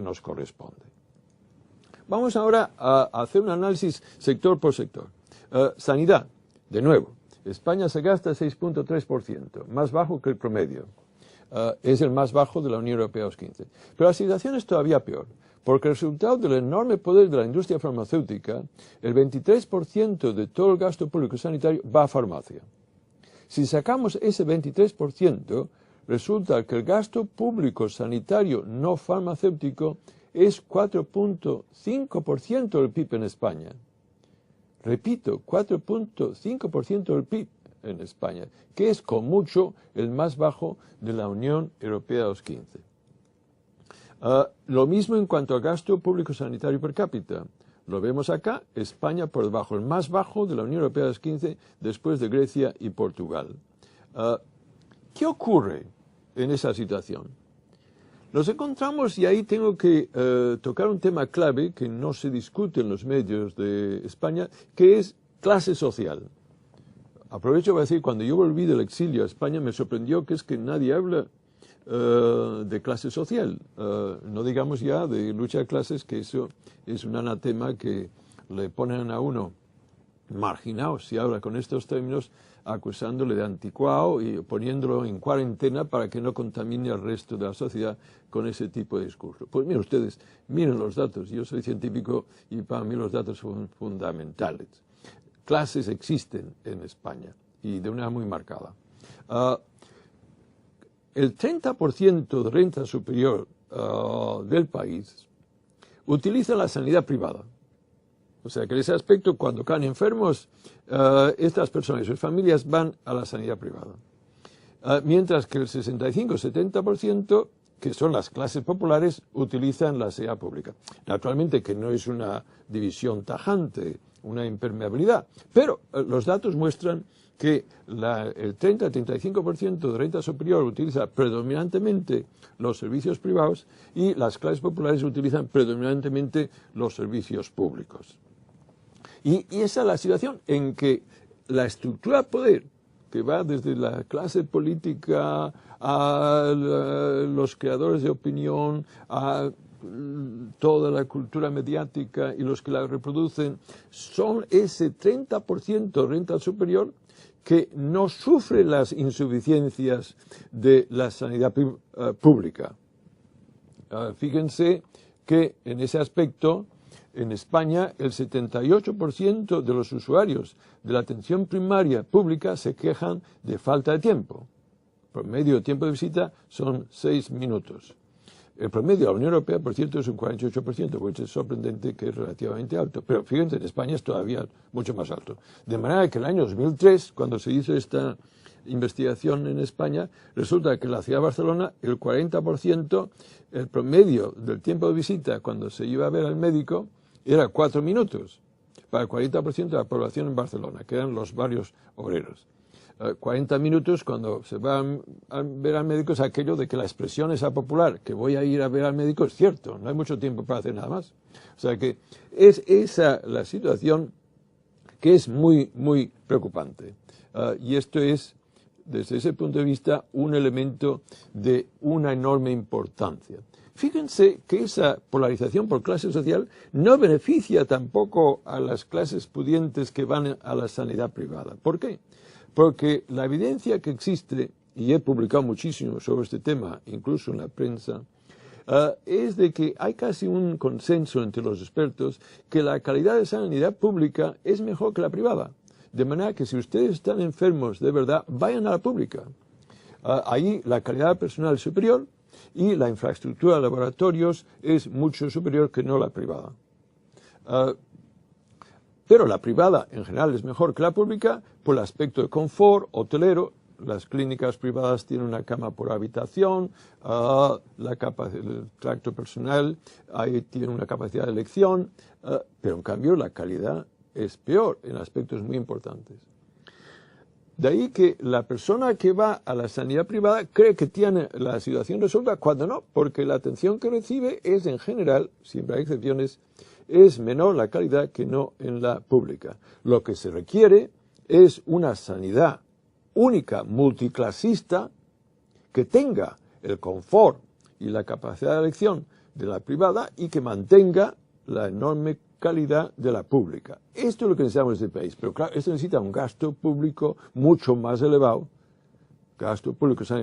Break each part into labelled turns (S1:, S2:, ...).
S1: que nos corresponde. Vamos ahora a hacer un análisis sector por sector. Sanidad, de nuevo, España se gasta 6,3%, más bajo que el promedio. Es el más bajo de la Unión Europea, los 15. Pero la situación es todavía peor, porque el resultado del enorme poder de la industria farmacéutica, el 23% de todo el gasto público sanitario va a farmacia. Si sacamos ese 23%, resulta que el gasto público sanitario no farmacéutico es 4,5% del PIB en España. Repito, 4,5% del PIB en España, que es con mucho el más bajo de la Unión Europea de los 15. Lo mismo en cuanto al gasto público sanitario per cápita. Lo vemos acá, España por debajo, el más bajo de la Unión Europea de los 15, después de Grecia y Portugal. ¿Qué ocurre en esa situación? Nos encontramos, y ahí tengo que tocar un tema clave que no se discute en los medios de España, que es clase social. Aprovecho para decir, cuando yo volví del exilio a España me sorprendió que es que nadie habla de clase social, no digamos ya de lucha de clases, que eso es un anatema que le ponen a uno marginado si habla con estos términos, acusándole de anticuado y poniéndolo en cuarentena para que no contamine al resto de la sociedad con ese tipo de discurso. Pues miren ustedes, miren los datos, yo soy científico y para mí los datos son fundamentales. Clases existen en España y de una manera muy marcada. El 30% de renta superior del país utiliza la sanidad privada. O sea que en ese aspecto, cuando caen enfermos, estas personas y sus familias van a la sanidad privada. Mientras que el 65-70%, que son las clases populares, utilizan la sanidad pública. Naturalmente que no es una división tajante, una impermeabilidad, pero los datos muestran que el 30-35% de renta superior utiliza predominantemente los servicios privados y las clases populares utilizan predominantemente los servicios públicos. Y esa es la situación en que la estructura de poder, que va desde la clase política a los creadores de opinión, a toda la cultura mediática y los que la reproducen, son ese 30% de renta superior que no sufre las insuficiencias de la sanidad pública. Fíjense que en ese aspecto, en España, el 78% de los usuarios de la atención primaria pública se quejan de falta de tiempo. El promedio de tiempo de visita son 6 minutos. El promedio de la Unión Europea, por cierto, es un 48%, pues es sorprendente que es relativamente alto. Pero fíjense, en España es todavía mucho más alto. De manera que en el año 2003, cuando se hizo esta investigación en España, resulta que en la ciudad de Barcelona el 40%, el promedio del tiempo de visita cuando se iba a ver al médico era 4 minutos, para el 40% de la población en Barcelona, que eran los barrios obreros. 40 minutos cuando se va a ver al médico es aquello de que la expresión esa popular, que voy a ir a ver al médico, es cierto, no hay mucho tiempo para hacer nada más. O sea que es esa la situación que es muy, muy preocupante. Y esto es, desde ese punto de vista, un elemento de una enorme importancia. Fíjense que esa polarización por clase social no beneficia tampoco a las clases pudientes que van a la sanidad privada. ¿Por qué? Porque la evidencia que existe, y he publicado muchísimo sobre este tema, incluso en la prensa, es de que hay casi un consenso entre los expertos que la calidad de sanidad pública es mejor que la privada. De manera que si ustedes están enfermos de verdad, vayan a la pública. Ahí la calidad personal es superior y la infraestructura de laboratorios es mucho superior que no la privada. Pero la privada en general es mejor que la pública por el aspecto de confort, hotelero. Las clínicas privadas tienen una cama por habitación, el tracto personal, ahí tienen una capacidad de elección, pero en cambio la calidad es peor en aspectos muy importantes. De ahí que la persona que va a la sanidad privada cree que tiene la situación resuelta cuando no, porque la atención que recibe es en general, siempre hay excepciones, es menor la calidad que no en la pública. Lo que se requiere es una sanidad única, multiclasista, que tenga el confort y la capacidad de elección de la privada y que mantenga la enorme calidad de la pública. Esto es lo que necesitamos en este país, pero claro, esto necesita un gasto público mucho más elevado,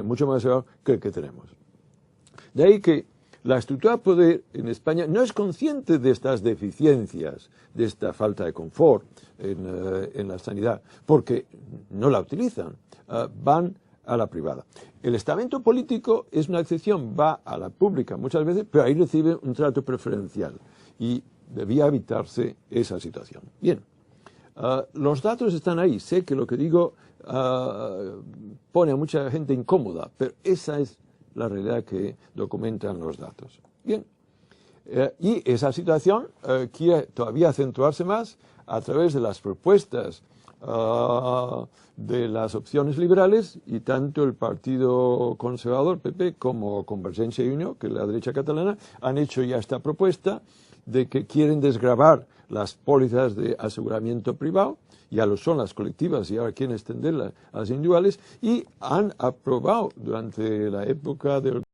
S1: mucho más elevado que el que tenemos. De ahí que la estructura de poder en España no es consciente de estas deficiencias, de esta falta de confort en la sanidad, porque no la utilizan, van a la privada. El estamento político es una excepción, va a la pública muchas veces, pero ahí recibe un trato preferencial y debía evitarse esa situación. Bien, los datos están ahí, sé que lo que digo pone a mucha gente incómoda, pero esa es la realidad que documentan los datos. Bien, y esa situación quiere todavía acentuarse más a través de las propuestas de las opciones liberales, y tanto el Partido Conservador, PP, como Convergencia y Unió, que es la derecha catalana, han hecho ya esta propuesta de que quieren desgravar las pólizas de aseguramiento privado, ya lo son las colectivas y ahora quieren extenderlas a las individuales, y han aprobado durante la época del